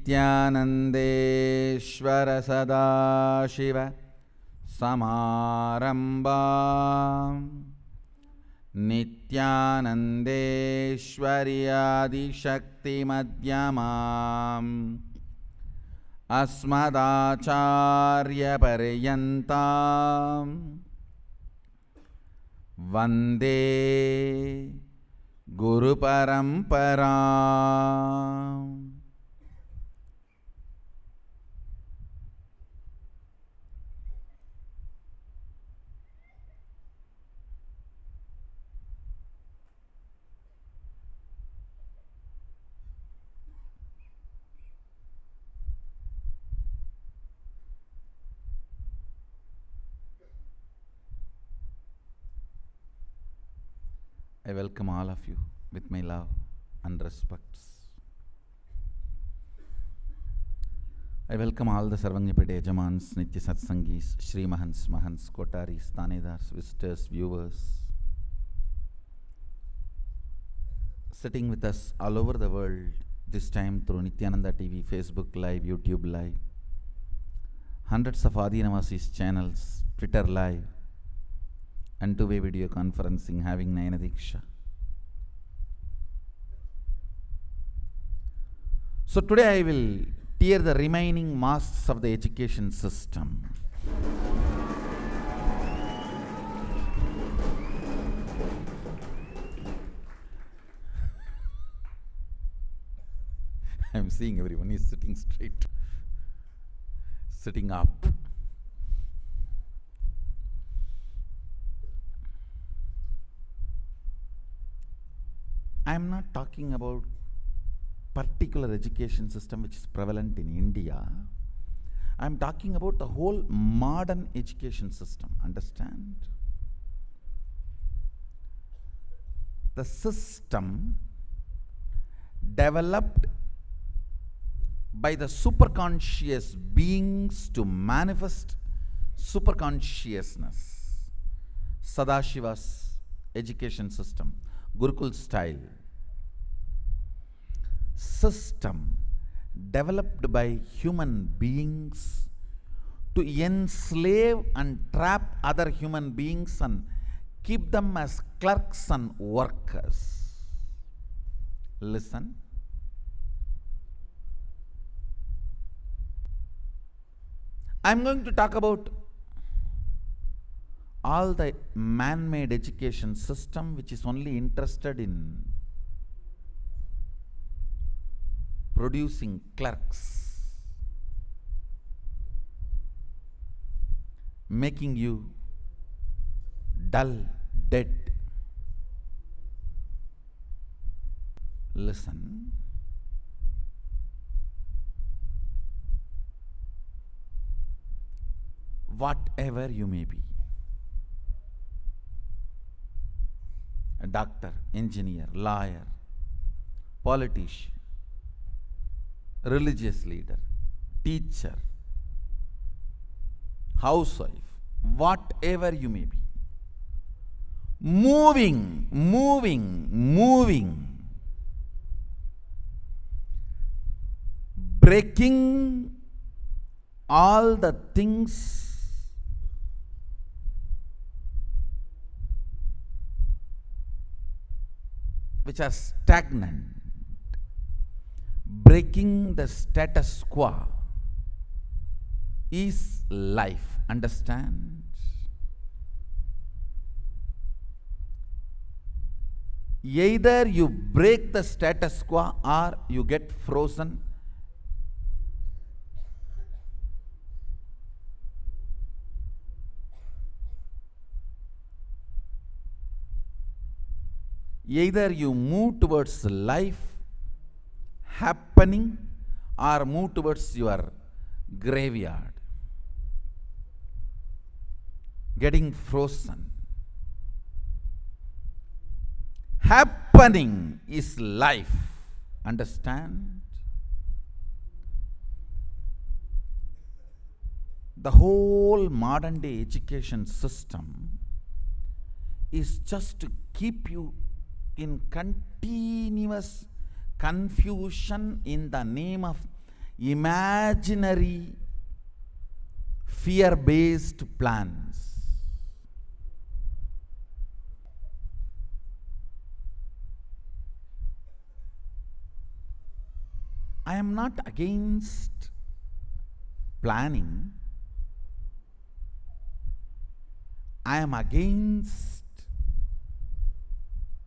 नित्यानन्देश्वर सदाशिव समारम्भाम् नित्यानन्देश्वर्यादिशक्तिमध्यमाम् अस्मदाचार्यपर्यन्ताम् वन्दे गुरुपरम्पराम्. I welcome all of you with my love and respects. I welcome all the Sarvangapede Yajamans, Nitya Satsangis, Shri Mahans, Mahans, Kotaris, Tanedars, visitors, viewers, sitting with us all over the world, this time through Nithyananda TV, Facebook Live, YouTube Live, hundreds of Adi Navasis channels, Twitter Live, and two-way video conferencing having Nayana Diksha. So today I will tear the remaining masks of the education system. I am seeing everyone is sitting straight, sitting up. I am not talking about particular education system which is prevalent in India. I am talking about the whole modern education system. Understand? The system developed by the superconscious beings to manifest superconsciousness. Sadashiva's education system, Gurukul style system developed by human beings to enslave and trap other human beings and keep them as clerks and workers. Listen. I am going to talk about all the man-made education system which is only interested in producing clerks, making you dull, dead. Listen. Whatever you may be, a doctor, engineer, lawyer, politician, religious leader, teacher, housewife, whatever you may be, moving, breaking all the things which are stagnant, breaking the status quo is life. Understand? Either you break the status quo or you get frozen. Either you move towards life happening or move towards your graveyard, getting frozen. Happening is life. Understand? The whole modern day education system is just to keep you in continuous confusion in the name of imaginary fear-based plans. I am not against planning. I am against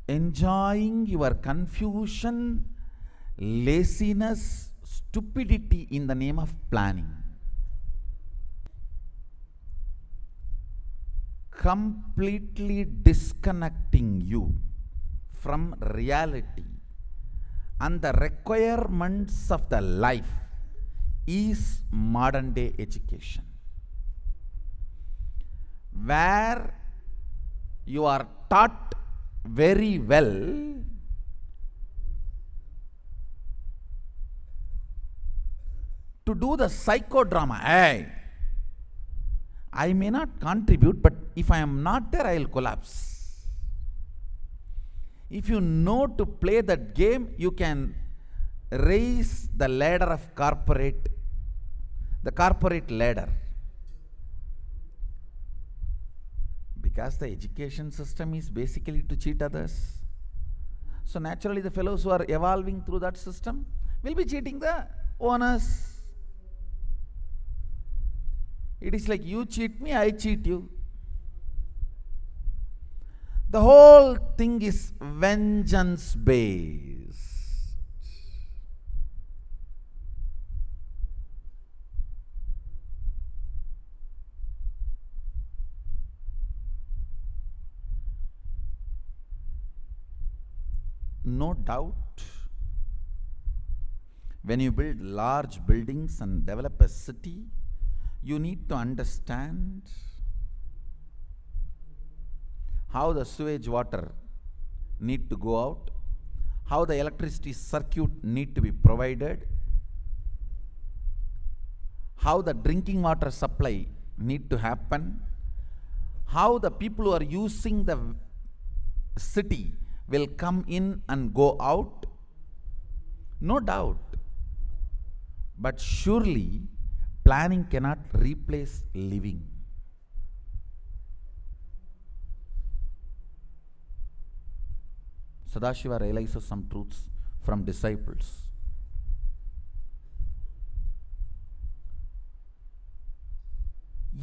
enjoying your confusion, laziness, stupidity in the name of planning. Completely disconnecting you from reality and the requirements of the life is modern day education, where you are taught very well to do the psychodrama. Hey, I may not contribute, but if I am not there, I will collapse. If you know to play that game, you can raise the ladder of the corporate ladder. Because the education system is basically to cheat others. So naturally the fellows who are evolving through that system will be cheating the owners. It is like you cheat me, I cheat you. The whole thing is vengeance based. No doubt, when you build large buildings and develop a city, you need to understand how the sewage water need to go out, how the electricity circuit need to be provided, how the drinking water supply need to happen, how the people who are using the city will come in and go out. No doubt. But surely planning cannot replace living. Sadashiva realizes some truths from disciples.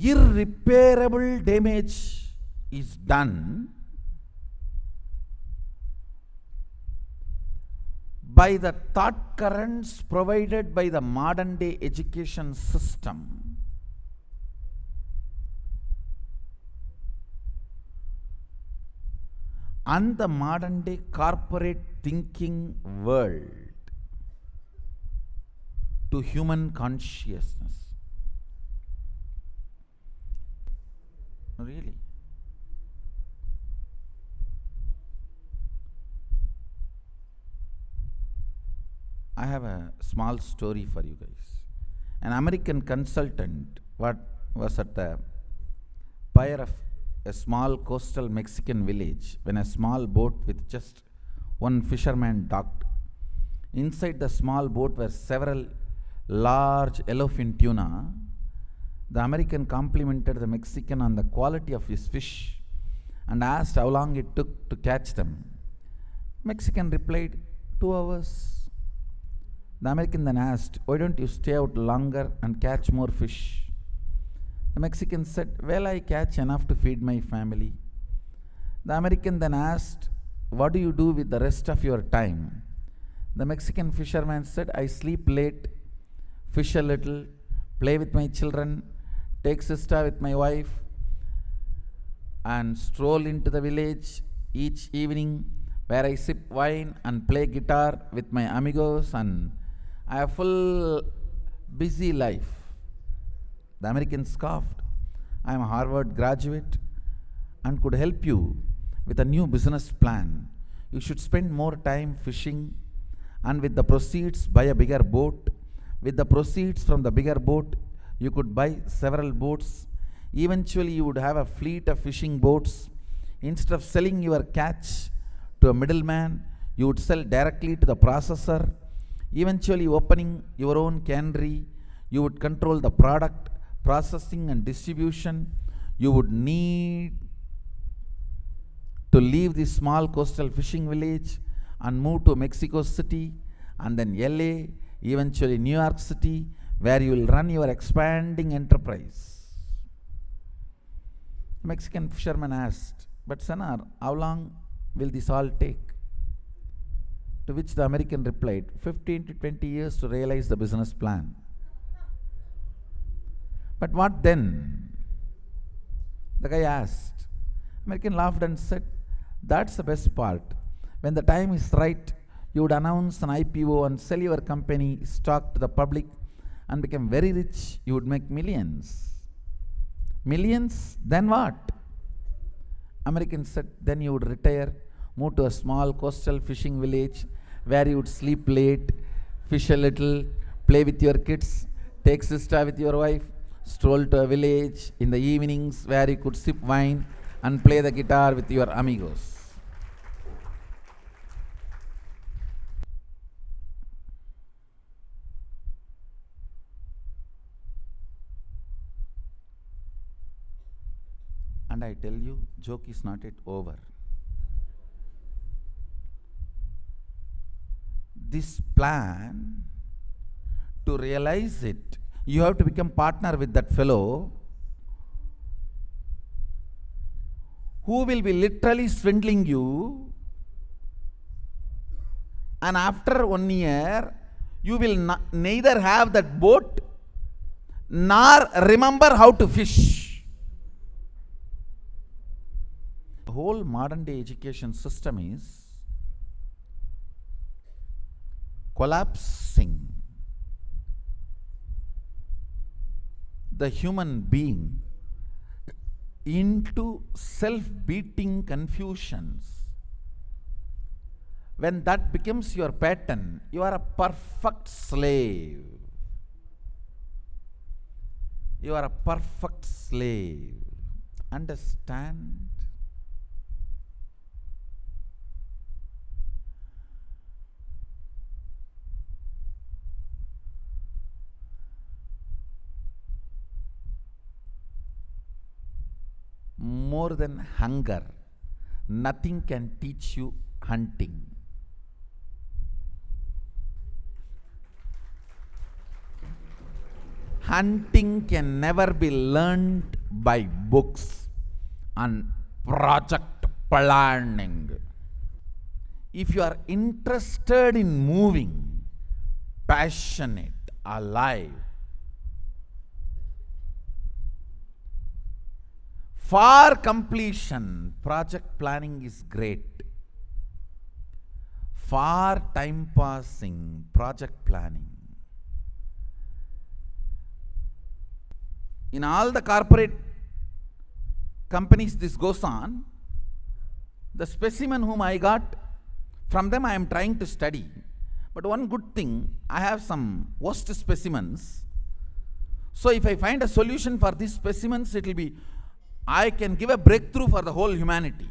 Irreparable damage is done by the thought currents provided by the modern day education system and the modern day corporate thinking world to human consciousness. Really? I have a small story for you guys. An American consultant was at the pier of a small coastal Mexican village when a small boat with just one fisherman docked. Inside the small boat were several large yellowfin tuna. The American complimented the Mexican on the quality of his fish and asked how long it took to catch them. Mexican replied, 2 hours. The American then asked, why don't you stay out longer and catch more fish? The Mexican said, well, I catch enough to feed my family. The American then asked, what do you do with the rest of your time? The Mexican fisherman said, I sleep late, fish a little, play with my children, take siesta with my wife, and stroll into the village each evening where I sip wine and play guitar with my amigos, and I have full busy life. The American scoffed. I am a Harvard graduate and could help you with a new business plan. You should spend more time fishing, and with the proceeds buy a bigger boat. With the proceeds from the bigger boat, you could buy several boats. Eventually you would have a fleet of fishing boats. Instead of selling your catch to a middleman, you would sell directly to the processor. eventually opening your own cannery. You would control the product, processing and distribution. You would need to leave this small coastal fishing village and move to Mexico City, and then LA, eventually New York City, where you will run your expanding enterprise. The Mexican fisherman asked, "But Sanar, how long will this all take?" To which the American replied, 15 to 20 years to realize the business plan. But what then? The guy asked. American laughed and said, "That's the best part. When the time is right, you would announce an IPO and sell your company stock to the public and become very rich. You would make millions." Millions? Then what? American said, "Then you would retire, move to a small coastal fishing village where you would sleep late, fish a little, play with your kids, take siesta with your wife, stroll to a village in the evenings where you could sip wine and play the guitar with your amigos." And I tell you, joke is not yet over. This plan, to realize it, you have to become partner with that fellow who will be literally swindling you, and after 1 year, you will neither have that boat nor remember how to fish. The whole modern day education system is collapsing the human being into self-beating confusions. When that becomes your pattern, you are a perfect slave. You are a perfect slave. Understand? More than hunger, nothing can teach you hunting. Hunting can never be learned by books and project planning. If you are interested in moving, passionate, alive, for completion, project planning is great. For time passing, project planning. In all the corporate companies this goes on. The specimen whom I got, from them I am trying to study. But one good thing, I have some worst specimens. So if I find a solution for these specimens, it will be, I can give a breakthrough for the whole humanity.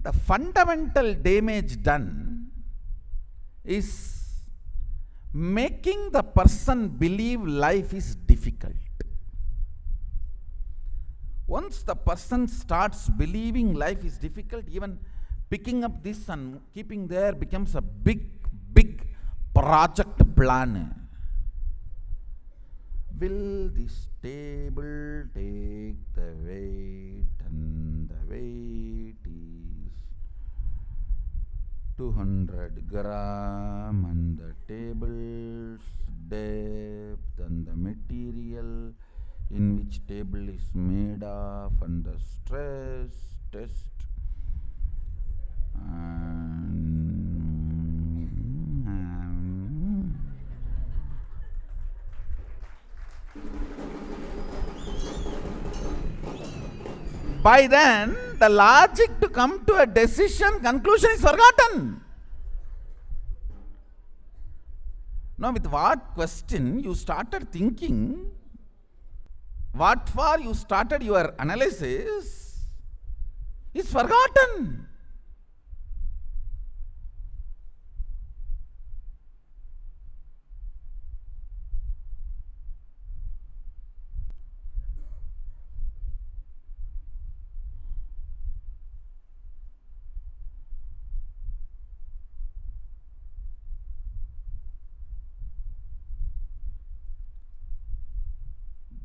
The fundamental damage done is making the person believe life is difficult. Once the person starts believing life is difficult, even picking up this and keeping there becomes a big project plan. Will this table take the weight, and the weight is 200 gram, and the table's depth and the material in which table is made of, and the stress test. By then, the logic to come to a decision, conclusion is forgotten. Now, with what question you started thinking, What for you started your analysis is forgotten.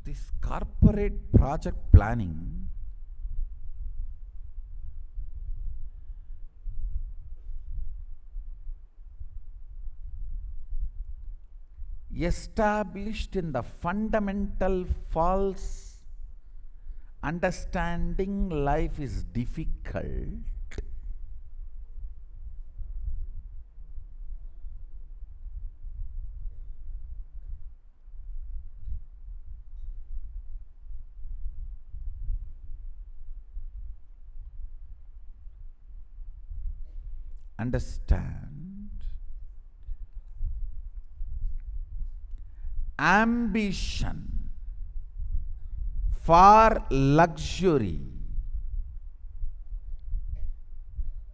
This corporate project planning established in the fundamental false understanding life is difficult. Understand ambition for luxury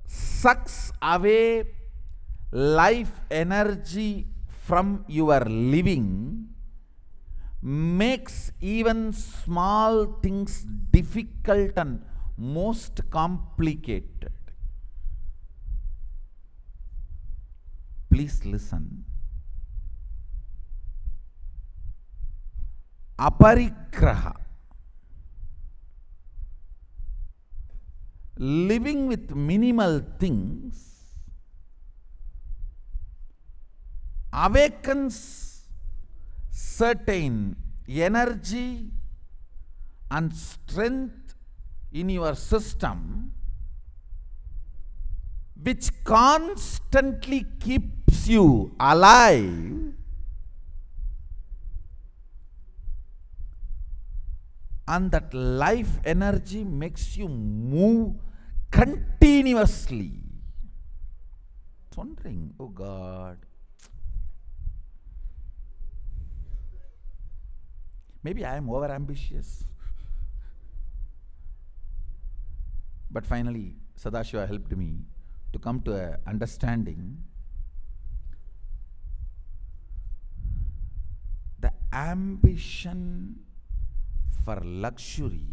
sucks away life energy from your living, makes even small things difficult and most complicated. Please listen. Aparigraha, living with minimal things, awakens certain energy and strength in your system, which constantly keeps you alive and that life energy makes you move continuously. It's wondering, oh God, maybe I am over ambitious. But finally, Sadashiva helped me to come to an understanding. The ambition for luxury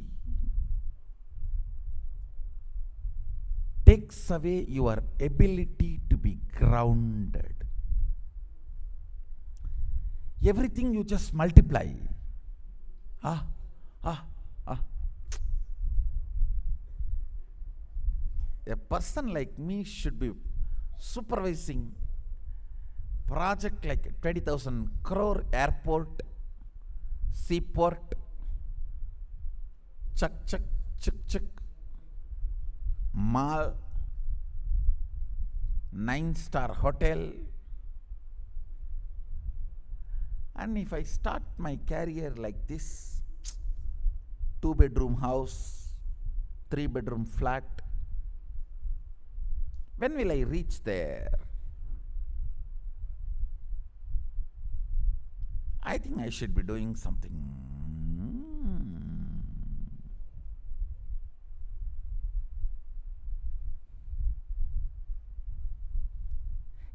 takes away your ability to be grounded. Everything you just multiply. A person like me should be supervising project like 20,000 crore airport, seaport, chuck, mall, 9-star hotel. And if I start my career like this, 2-bedroom house, 3-bedroom flat, when will I reach there? I think I should be doing something.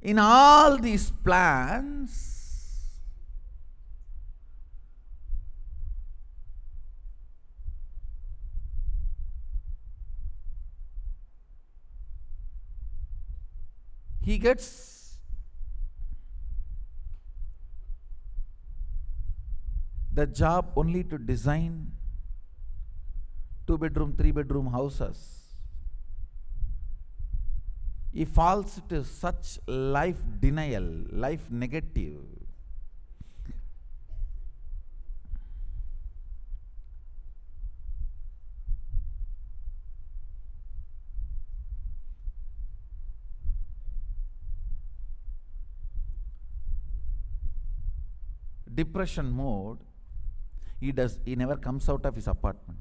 In all these plans, he gets the job only to design 2-bedroom, 3-bedroom houses. He falls to such life denial, life negative. Depression mode, he never comes out of his apartment.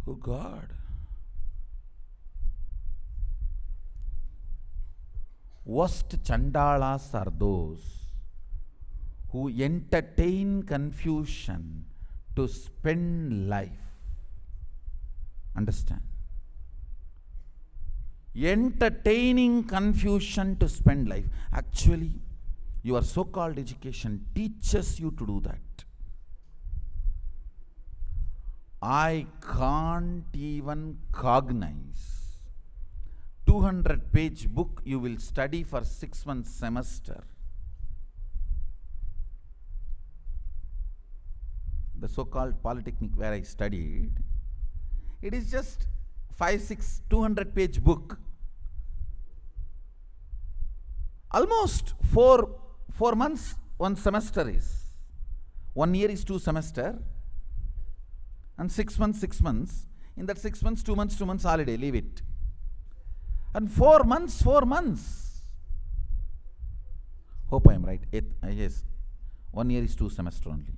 Oh God. Worst chandalas are those who entertain confusion to spend life. Understand? Entertaining confusion to spend life. Actually, your so-called education teaches you to do that. I can't even cognize 200-page book you will study for 6 months semester. The so-called polytechnic where I studied, it is just 5-6 200-page book. Almost 4 months one semester is. 1 year is 2 semester. And 6 months, 6 months. In that 6 months, 2 months, 2 months holiday, leave it. And 4 months, 4 months. Hope I am right. Yes, 1 year is 2 semester only.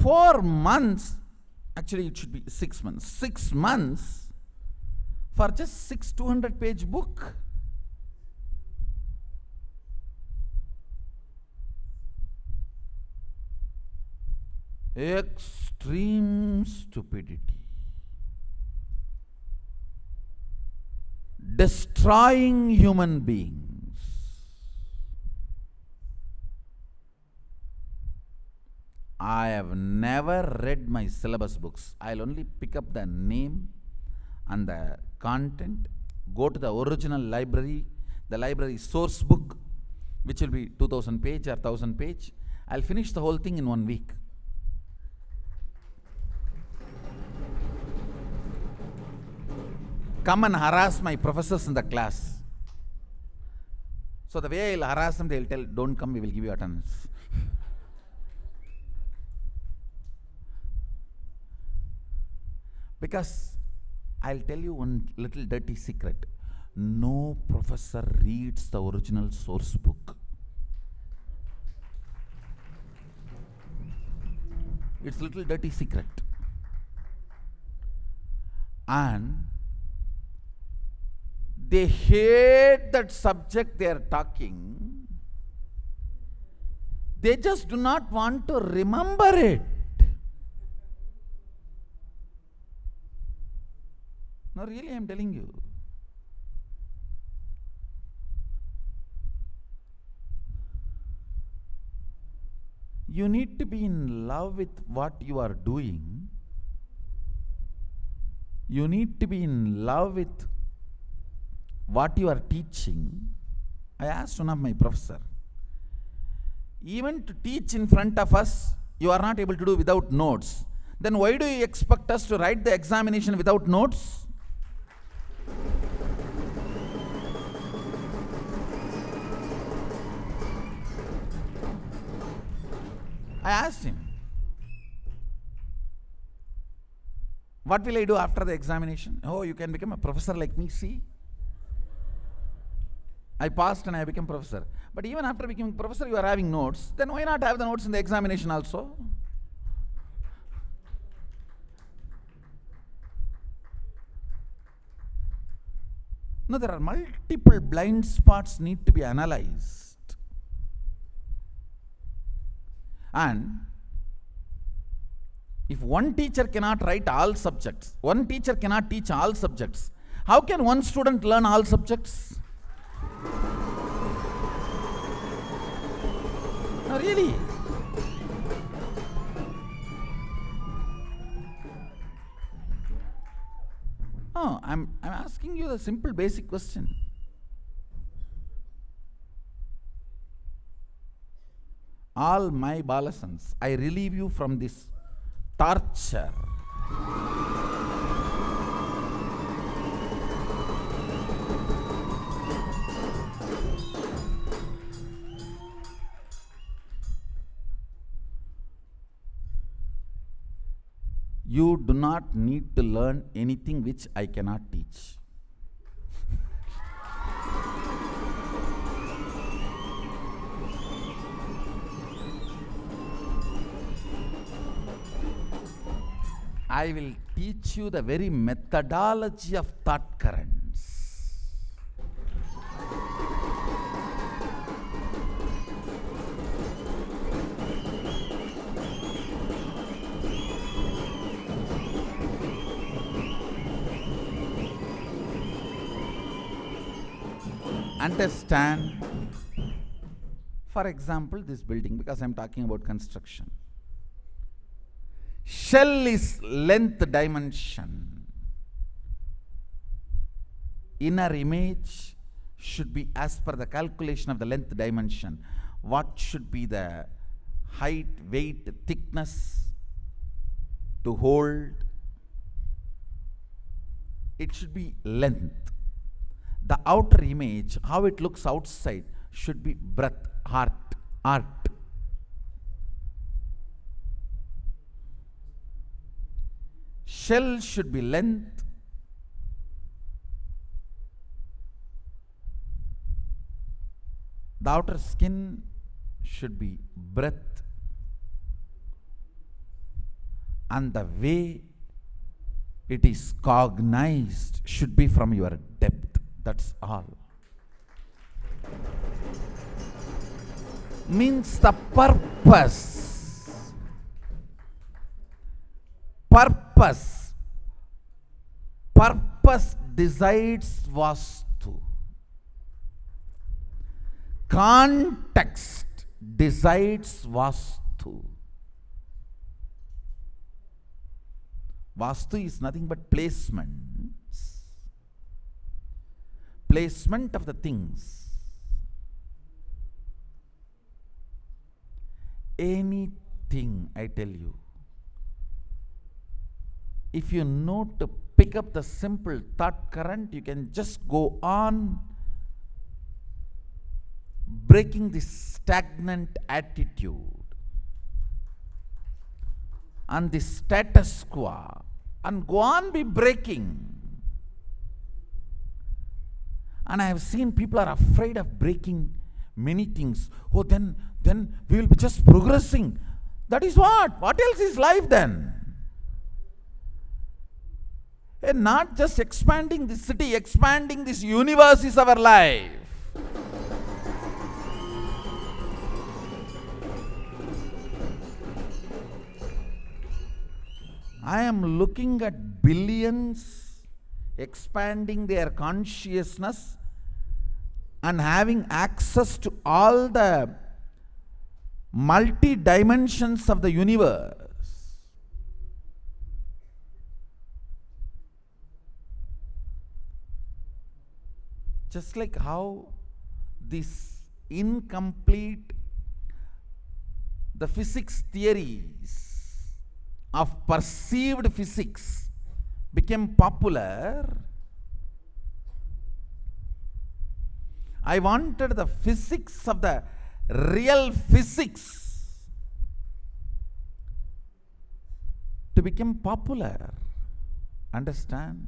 Four months, actually it should be 6 months. 6 months for just 6 200-page book. Extreme stupidity. Destroying human beings. I have never read my syllabus books. I'll only pick up the name and the content, go to the original library, the library source book, which will be 2000 page or 1000 page. I'll finish the whole thing in 1 week. Come and harass my professors in the class. So the way I'll harass them, they'll tell, don't come, we will give you attendance. Because I'll tell you one little dirty secret. No professor reads the original source book. It's a little dirty secret. And they hate that subject they are talking. They just do not want to remember it. No, really, I am telling you. You need to be in love with what you are doing. You need to be in love with what you are teaching. I asked one of my professor, even to teach in front of us, you are not able to do without notes. Then why do you expect us to write the examination without notes? I asked him, what will I do after the examination? Oh, you can become a professor like me, see? I passed and I became professor. But even after becoming professor, you are having notes. Then why not have the notes in the examination also? No, there are multiple blind spots need to be analyzed. And if one teacher cannot write all subjects, one teacher cannot teach all subjects, how can one student learn all subjects? No, really. No, I'm asking you the simple basic question. All my balasans, I relieve you from this torture. You do not need to learn anything which I cannot teach. I will teach you the very methodology of thought currents. Understand, for example, this building, because I am talking about construction. Shell is length dimension. Inner image should be as per the calculation of the length dimension. What should be the height, weight, thickness to hold? It should be length. The outer image, how it looks outside, should be breadth, art. Shell should be length. The outer skin should be breadth. And the way it is cognized should be from your depth. That's all. Means the purpose. Purpose decides vastu. Context decides vastu. Vastu is nothing but placement. Placement of the things. Anything, I tell you. If you know to pick up the simple thought current, you can just go on breaking this stagnant attitude and the status quo, and go on be breaking. And I have seen people are afraid of breaking many things. Oh, then we will be just progressing. That is what? What else is life then? And not just expanding this city, expanding this universe is our life. I am looking at billions expanding their consciousness and having access to all the multi-dimensions of the universe. Just like how this incomplete, the physics theories of perceived physics became popular, I wanted the physics of the real physics to become popular. Understand?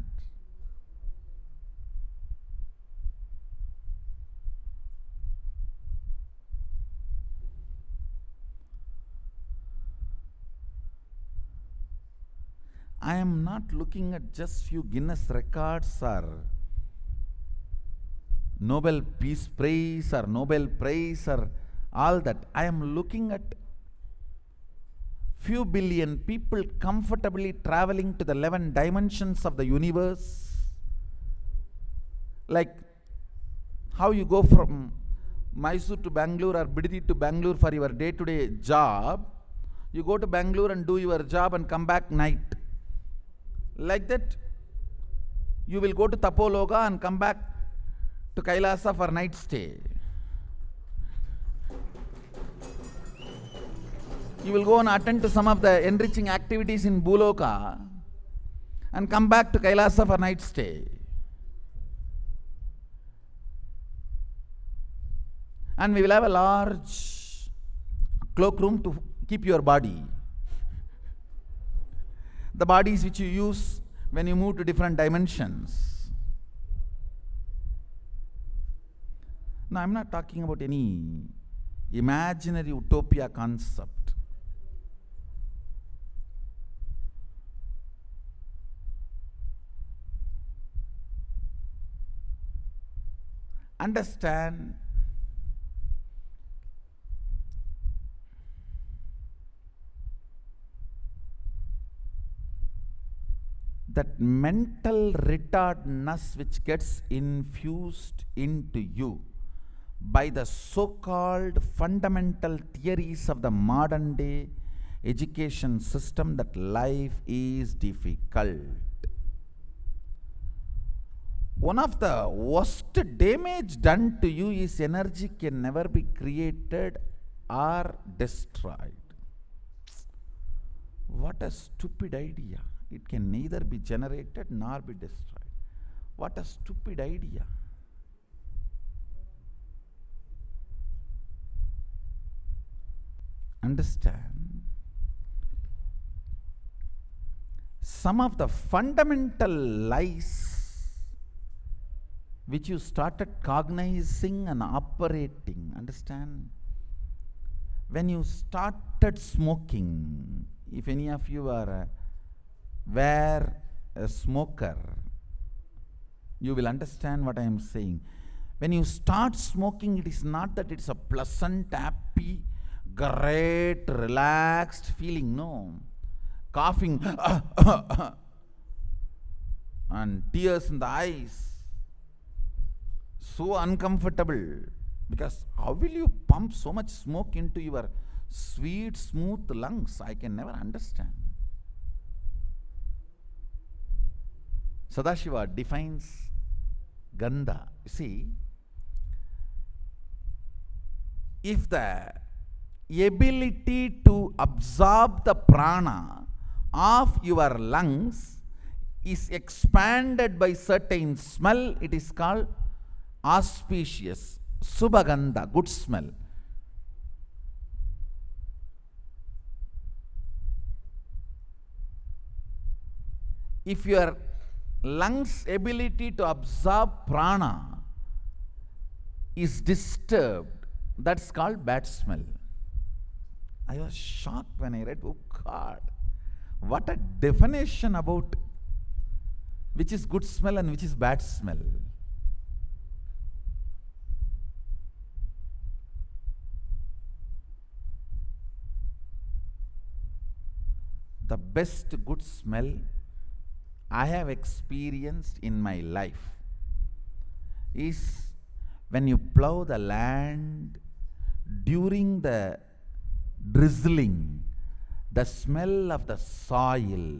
I am not looking at just few Guinness records or Nobel Peace Prize or Nobel Prize or all that. I am looking at few billion people comfortably traveling to the 11 dimensions of the universe. Like how you go from Mysore to Bangalore or Bidadi to Bangalore for your day-to-day job. You go to Bangalore and do your job and come back night. Like that, you will go to Tapologa and come back to Kailasa for night stay. You will go and attend to some of the enriching activities in Buloka and come back to Kailasa for night stay. And we will have a large cloakroom to keep your body. The bodies which you use when you move to different dimensions. Now, I am not talking about any imaginary utopia concept. Understand that mental retardness which gets infused into you by the so-called fundamental theories of the modern day education system, that life is difficult. One of the worst damage done to you is energy can never be created or destroyed. What a stupid idea. It can neither be generated nor be destroyed. What a stupid idea. Understand? Some of the fundamental lies which you started cognizing and operating. Understand? When you started smoking, if any of you were a smoker, you will understand what I am saying. When you start smoking, it is not that it's a pleasant, happy, great, relaxed feeling. No. Coughing and tears in the eyes. So uncomfortable. Because how will you pump so much smoke into your sweet, smooth lungs? I can never understand. Sadashiva defines Gandha. You see, if the ability to absorb the prana of your lungs is expanded by certain smell, it is called auspicious, subhagandha, good smell. If your lungs' ability to absorb prana is disturbed, that's called bad smell. I was shocked when I read, oh God, what a definition about which is good smell and which is bad smell. The best good smell I have experienced in my life is when you plow the land during the drizzling, the smell of the soil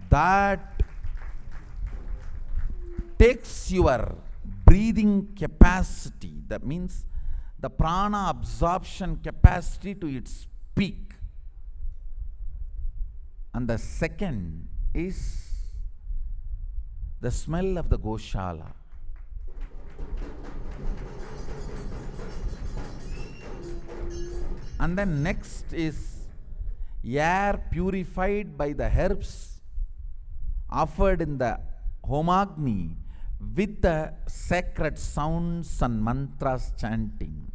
that takes your breathing capacity, that means the prana absorption capacity, to its peak. And the second is the smell of the Goshala. And then next is air purified by the herbs offered in the Homagni with the sacred sounds and mantras chanting.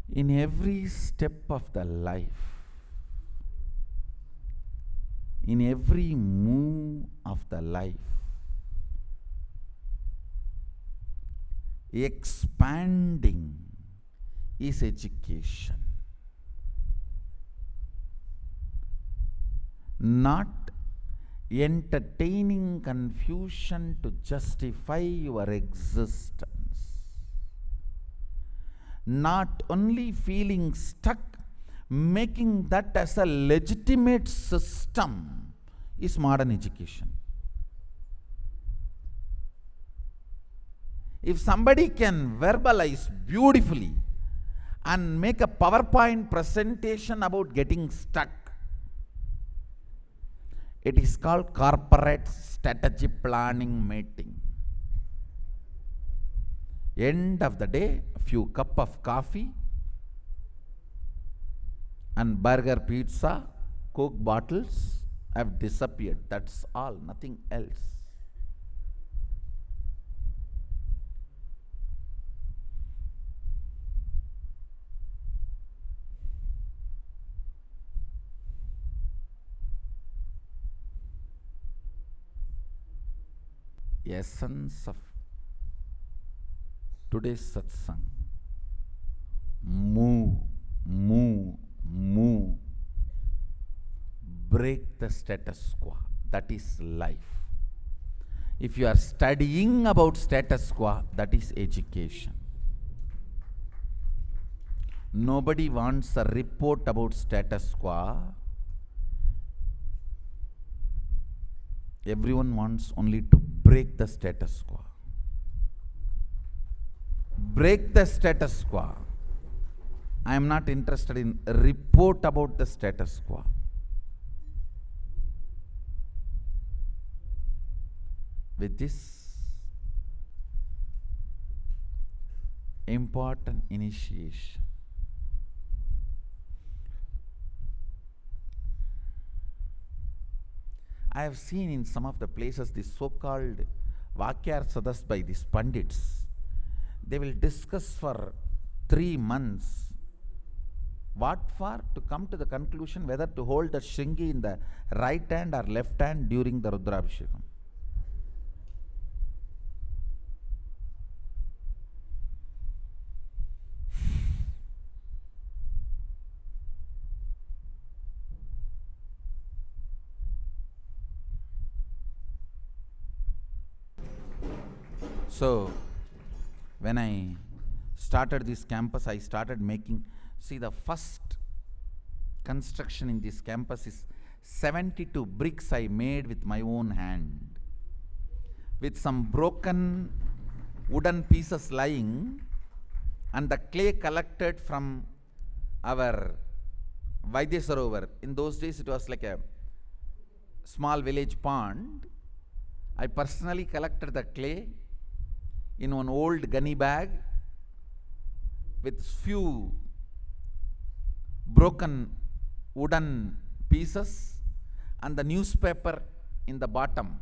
In every step of the life, in every move of the life, expanding is education. Not entertaining confusion to justify your existence. Not only feeling stuck, making that as a legitimate system is modern education. If somebody can verbalize beautifully and make a PowerPoint presentation about getting stuck, it is called corporate strategy planning meeting. End of the day, a few cup of coffee and burger, pizza, Coke bottles have disappeared. That's all, nothing else. Essence of today's satsang: move, move, move. Break the status quo. That is life. If you are studying about status quo, that is education. Nobody wants a report about status quo. Everyone wants only to break the status quo. Break the status quo. I am not interested in a report about the status quo. With this important initiation, I have seen in some of the places this so-called Vakyar Sadas by these Pandits. They will discuss for 3 months. What for? To come to the conclusion whether to hold the Shringi in the right hand or left hand during the Rudrabhishekam. So, when I started this campus, I started making, see, the first construction in this campus is 72 bricks I made with my own hand, with some broken wooden pieces lying, and the clay collected from our Vaidyasarovar. In those days, it was like a small village pond. I personally collected the clay in one old gunny bag with few broken wooden pieces and the newspaper in the bottom.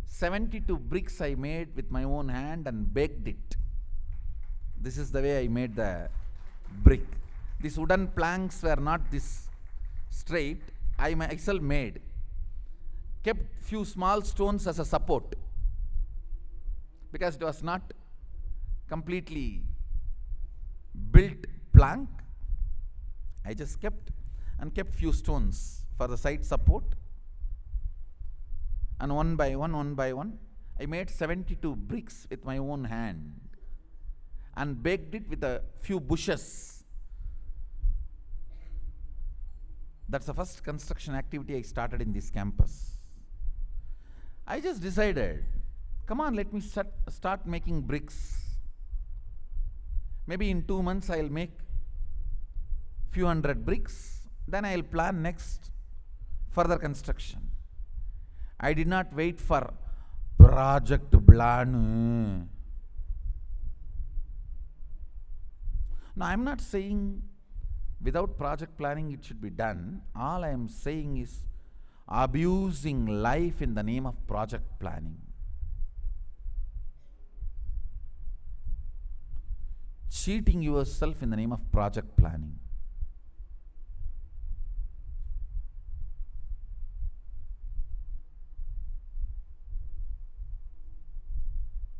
72 bricks I made with my own hand and baked it. This is the way I made the brick. These wooden planks were not this straight. I myself made. Kept few small stones as a support, because it was not completely built plank. I just kept few stones for the side support, and one by one, I made 72 bricks with my own hand and baked it with a few bushes. That's the first construction activity I started in this campus. I just decided, come on, let me start making bricks. Maybe in 2 months I'll make few hundred bricks, then I'll plan next further construction. I did not wait for project plan. No, I'm not saying without project planning it should be done. All I am saying is abusing life in the name of project planning. Cheating yourself in the name of project planning.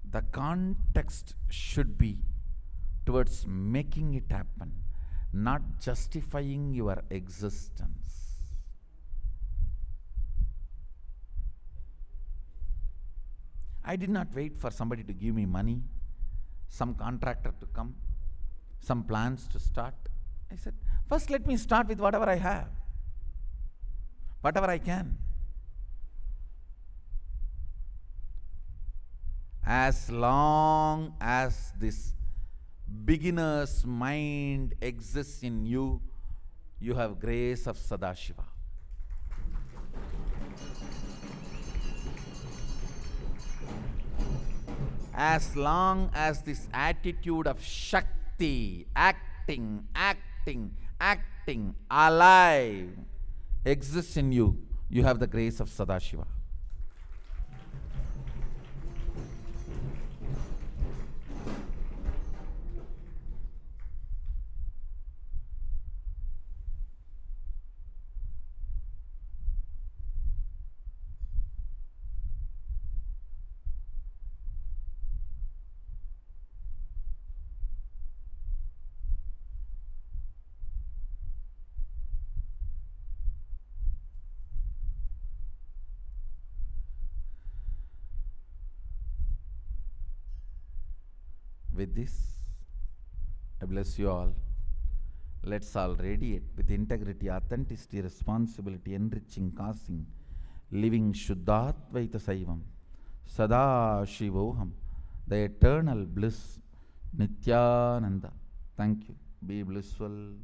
The context should be towards making it happen, not justifying your existence. I did not wait for somebody to give me money, some contractor to come, some plans to start. I said, first let me start with whatever I have. whatever I can. As long as this beginner's mind exists in you, you have grace of Sadashiva. As long as this attitude of Shakti, acting, alive, exists in you, you have the grace of Sadashiva. With this, I bless you all. Let's all radiate with integrity, authenticity, responsibility, enriching, causing, living Shuddhatvaita Saivam, Paramashivoham, the eternal bliss, Nithyananda. Thank you. Be blissful.